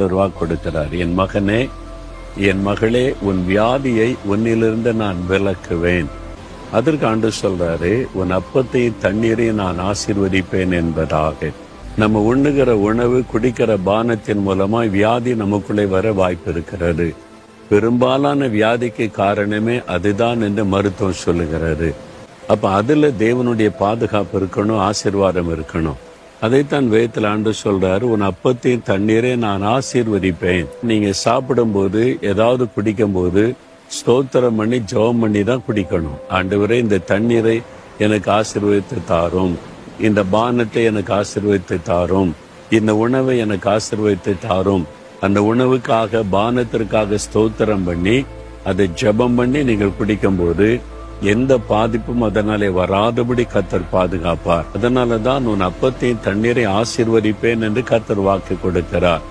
ஆண்டவர் வாக்கு கொடுக்கிறார். என் மகனே, என் மகளே, உன் வியாதியை உன்னிலிருந்து நான் விலக்குவேன். அதற்கு ஆண்டவர் சொல்றாரு, உன் அப்பத்தையும் தண்ணீரையும் நான் ஆசீர்வதிப்பேன் என்பதாக. நம்ம உண்ணுகிற உணவு, குடிக்கிற பானத்தின் மூலமாய் வியாதி நமக்குள்ளே வர வாய்ப்பு இருக்கிறது. பெரும்பாலான வியாதிக்கு காரணமே அதுதான் என்று மருத்துவம் சொல்லுகிறாரு. அப்ப அதுல தேவனுடைய பாதுகாப்பு இருக்கணும், ஆசீர்வாதம் இருக்கணும். அதைத்தான் வேதத்தில் ஆண்டவர் சொல்றாரு, உன் அப்பத்தையும் தண்ணீரை நான் ஆசீர்வதிப்பேன். நீங்க சாப்பிடும் போது, ஏதாவது குடிக்கும் போது ஸ்தோத்திரம் பண்ணி ஜெபம் பண்ணி தான் குடிக்கணும். ஆண்டவரே, இந்த தண்ணீரை எனக்கு ஆசீர்வதித்து தாரும், இந்த பானத்தை எனக்கு ஆசீர்வதித்து தாரும், இந்த உணவை எனக்கு ஆசீர்வதித்து தாரும். அந்த உணவுக்காக, பானத்திற்காக ஸ்தோத்திரம் பண்ணி அதை ஜெபம் பண்ணி நீங்கள் குடிக்கும் போது எந்த பாதிப்பும் அதனாலே வராதபடி கர்த்தர் பாதுகாப்பார். அதனாலதான் உன் அப்பத்தையும் தண்ணீரை ஆசீர்வதிப்பேன் என்று கர்த்தர் வாக்கு கொடுக்கிறார்.